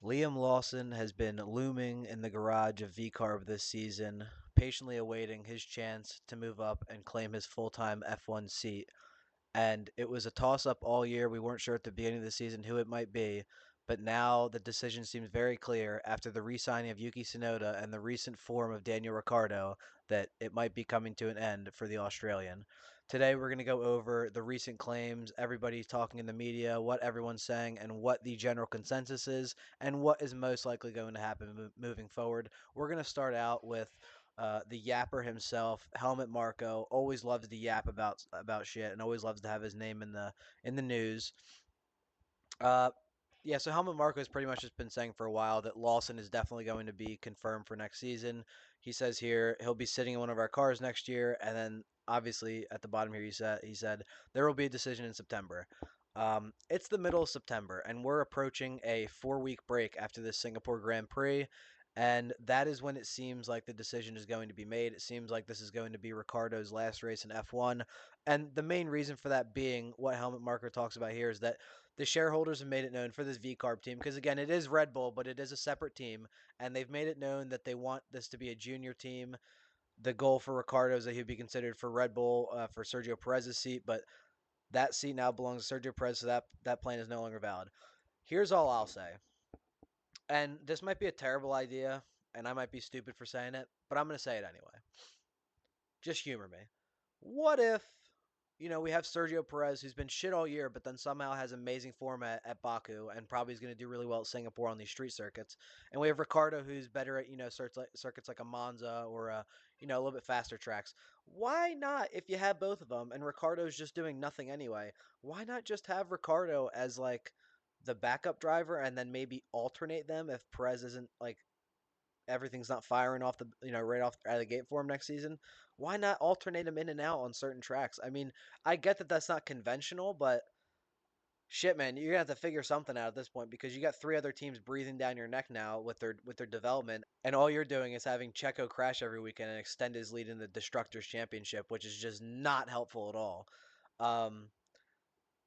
Liam Lawson has been looming in the garage of VCARB this season, patiently awaiting his chance to move up and claim his full-time F1 seat. And it was a toss-up all year. We weren't sure at the beginning of the season who it might be, but now the decision seems very clear after the re-signing of Yuki Tsunoda and the recent form of Daniel Ricciardo that it might be coming to an end for the Australian. Today we're going to go over the recent claims, everybody's talking in the media, what everyone's saying, and what the general consensus is, and what is most likely going to happen moving forward. We're going to start out with the yapper himself, Helmut Marko, always loves to yap about shit and always loves to have his name in the news. Uh, yeah, so Helmut Marko has pretty much just been saying for a while that Lawson is definitely going to be confirmed for next season. He says here he'll be sitting in one of our cars next year, and then obviously at the bottom here he said there will be a decision in September. It's the middle of September, and we're approaching a 4-week break after this Singapore Grand Prix, and that is when it seems like the decision is going to be made. It seems like this is going to be Ricardo's last race in F1, and the main reason for that being what Helmut Marko talks about here is that the shareholders have made it known for this VCARB team, because again, it is Red Bull, but it is a separate team, and they've made it known that they want this to be a junior team. The goal for Ricardo is that he'd be considered for Red Bull for Sergio Perez's seat, but that seat now belongs to Sergio Perez, so that plan is no longer valid. Here's all I'll say, and this might be a terrible idea, and I might be stupid for saying it, but I'm going to say it anyway. Just humor me. What if, we have Sergio Perez, who's been shit all year, but then somehow has amazing form at Baku and probably is going to do really well at Singapore on these street circuits. And we have Ricardo, who's better at, circuits like a Monza or, a little bit faster tracks. Why not, if you have both of them and Ricardo's just doing nothing anyway, why not just have Ricardo as, like, the backup driver and then maybe alternate them if Perez isn't, like, everything's not firing off right off out of the gate for him next season, why not alternate him in and out on certain tracks? I mean, I get that that's not conventional, but shit, man, you're gonna have to figure something out at this point because you got three other teams breathing down your neck now with their development, and all you're doing is having Checo crash every weekend and extend his lead in the Destructors Championship, which is just not helpful at all. Um,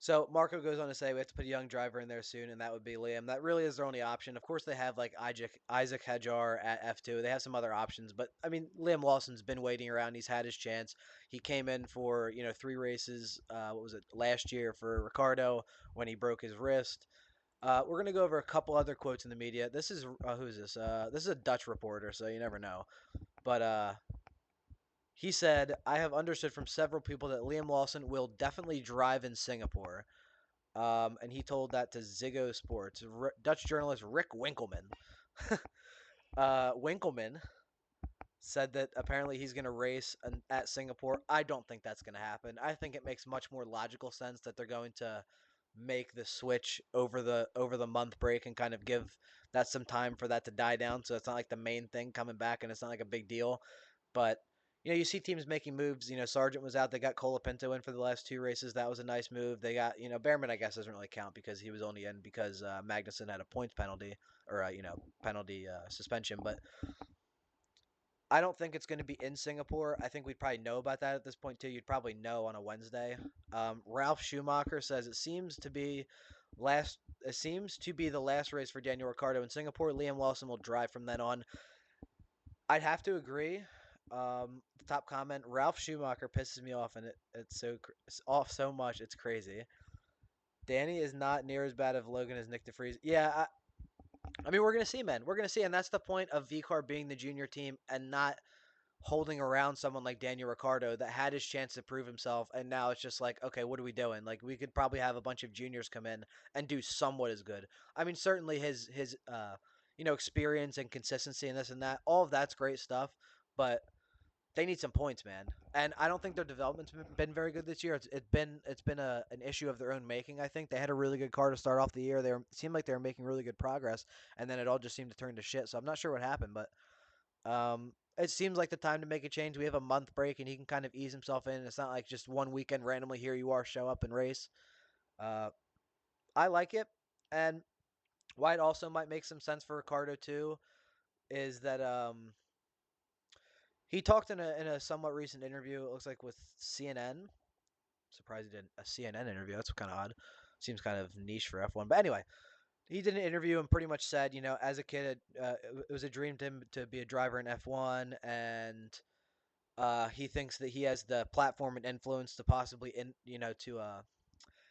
so Marco goes on to say we have to put a young driver in there soon, and that would be Liam. That really is their only option. Of course, they have like Isaac Hajar at F2. They have some other options, but I mean, Liam Lawson's been waiting around. He's had his chance. He came in for 3 races. What was it last year for Ricardo when he broke his wrist? We're gonna go over a couple other quotes in the media. This is who is this? This is a Dutch reporter, so you never know. But he said, "I have understood from several people that Liam Lawson will definitely drive in Singapore." And he told that to Ziggo Sports. Dutch journalist Rick Winkelman. Winkelman said that apparently he's going to race at Singapore. I don't think that's going to happen. I think it makes much more logical sense that they're going to make the switch over the month break and kind of give that some time for that to die down. So it's not like the main thing coming back, and it's not like a big deal. But you see teams making moves. Sargent was out. They got Colapinto in for the last 2 races. That was a nice move. They got Behrman. I guess doesn't really count because he was only in because Magnussen had a points penalty or penalty suspension. But I don't think it's going to be in Singapore. I think we'd probably know about that at this point too. You'd probably know on a Wednesday. Ralph Schumacher says it seems to be last. It seems to be the last race for Daniel Ricciardo in Singapore. Liam Lawson will drive from then on. I'd have to agree. The top comment: Ralph Schumacher pisses me off, and it's off so much it's crazy. Danny is not near as bad of Logan as Nick DeFries. Yeah, I mean we're gonna see, man. We're gonna see, and that's the point of VCAR being the junior team and not holding around someone like Daniel Ricciardo that had his chance to prove himself, and now it's just like, okay, what are we doing? Like, we could probably have a bunch of juniors come in and do somewhat as good. I mean, certainly his experience and consistency and this and that, all of that's great stuff, but they need some points, man. And I don't think their development's been very good this year. It's been an issue of their own making. I think they had a really good car to start off the year. It seemed like they were making really good progress, and then it all just seemed to turn to shit. So I'm not sure what happened, but it seems like the time to make a change. We have a month break, and he can kind of ease himself in. It's not like just one weekend randomly here you are, show up and race. Uh, I like it, and why it also might make some sense for Ricardo too is that he talked in a somewhat recent interview. It looks like with CNN. Surprised he did a CNN interview. That's kind of odd. Seems kind of niche for F1, but anyway, He did an interview and pretty much said, as a kid, it was a dream to him to be a driver in F1, and he thinks that he has the platform and influence to possibly, to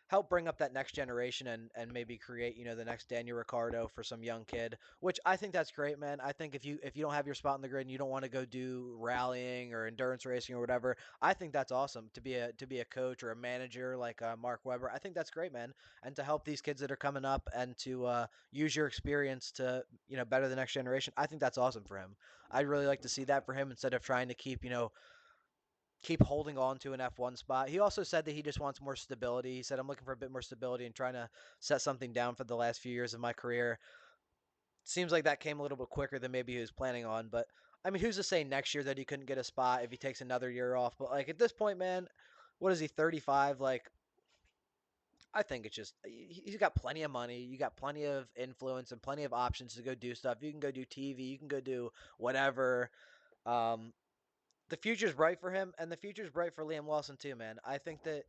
help bring up that next generation and maybe create, the next Daniel Ricciardo for some young kid, which I think that's great, man. I think if you don't have your spot in the grid and you don't want to go do rallying or endurance racing or whatever, I think that's awesome to be a coach or a manager like Mark Webber. I think that's great, man, and to help these kids that are coming up and to use your experience to better the next generation. I think that's awesome for him. I'd really like to see that for him instead of trying to keep holding on to an F1 spot. He also said that he just wants more stability. He said, I'm looking for a bit more stability and trying to set something down for the last few years of my career. Seems like that came a little bit quicker than maybe he was planning on. But, I mean, who's to say next year that he couldn't get a spot if he takes another year off? But, like, at this point, man, what is he, 35? Like, I think it's just he's got plenty of money. You got plenty of influence and plenty of options to go do stuff. You can go do TV. You can go do whatever. Um, the future's bright for him, and the future's bright for Liam Lawson too, man. I think that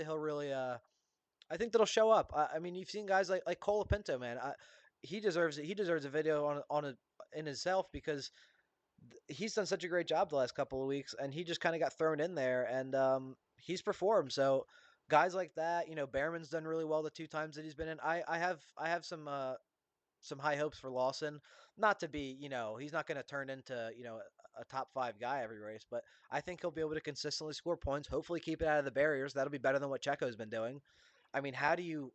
he'll really I think that'll show up. I mean, you've seen guys like Cole Pinto, man. He deserves it. He deserves a video in himself because he's done such a great job the last couple of weeks, and he just kind of got thrown in there, and he's performed. So guys like that, Behrman's done really well the two times that he's been in. I have some high hopes for Lawson. Not to be, he's not going to turn into, a top five guy every race, but I think he'll be able to consistently score points. Hopefully, keep it out of the barriers. That'll be better than what Checo's been doing. I mean, how do you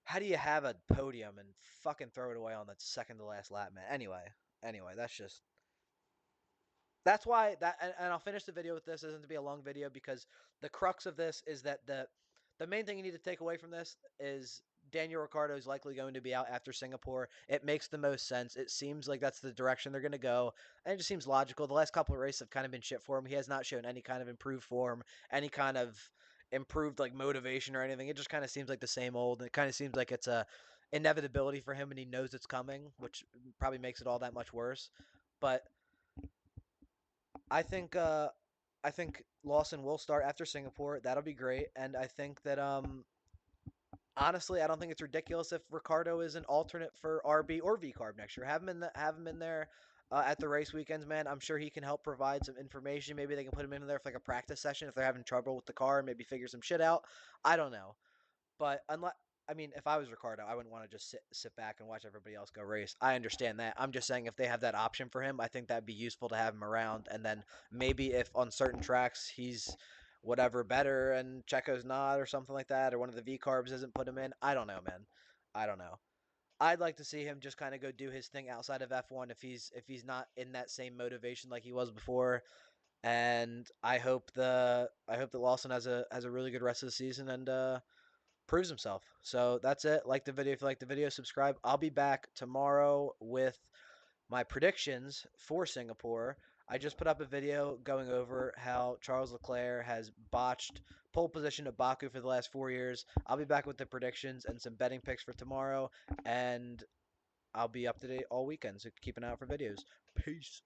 have a podium and fucking throw it away on the second to last lap, man? Anyway, that's why and I'll finish the video with this. It isn't to be a long video because the crux of this is that the main thing you need to take away from this is Daniel Ricciardo is likely going to be out after Singapore. It makes the most sense. It seems like that's the direction they're going to go, and it just seems logical. The last couple of races have kind of been shit for him. He has not shown any kind of improved form, any kind of improved like motivation or anything. It just kind of seems like the same old. And it kind of seems like it's a inevitability for him, and he knows it's coming, which probably makes it all that much worse. But I think I think Lawson will start after Singapore. That'll be great, and I think that honestly, I don't think it's ridiculous if Ricardo is an alternate for RB or VCARB next year. Have him in there at the race weekends, man. I'm sure he can help provide some information. Maybe they can put him in there for like a practice session if they're having trouble with the car and maybe figure some shit out. I don't know. But unless I mean, if I was Ricardo, I wouldn't want to just sit back and watch everybody else go race. I understand that. I'm just saying if they have that option for him, I think that'd be useful to have him around. And then maybe if on certain tracks he's whatever better and Checo's not or something like that, or one of the V carbs doesn't put him in. I don't know, man. I don't know. I'd like to see him just kind of go do his thing outside of F1 if he's not in that same motivation like he was before. And I hope that Lawson has a really good rest of the season and proves himself. So that's it. Like the video if you like the video, subscribe. I'll be back tomorrow with my predictions for Singapore. I just put up a video going over how Charles Leclerc has botched pole position at Baku for the last 4 years. I'll be back with the predictions and some betting picks for tomorrow, and I'll be up to date all weekend, so keep an eye out for videos. Peace.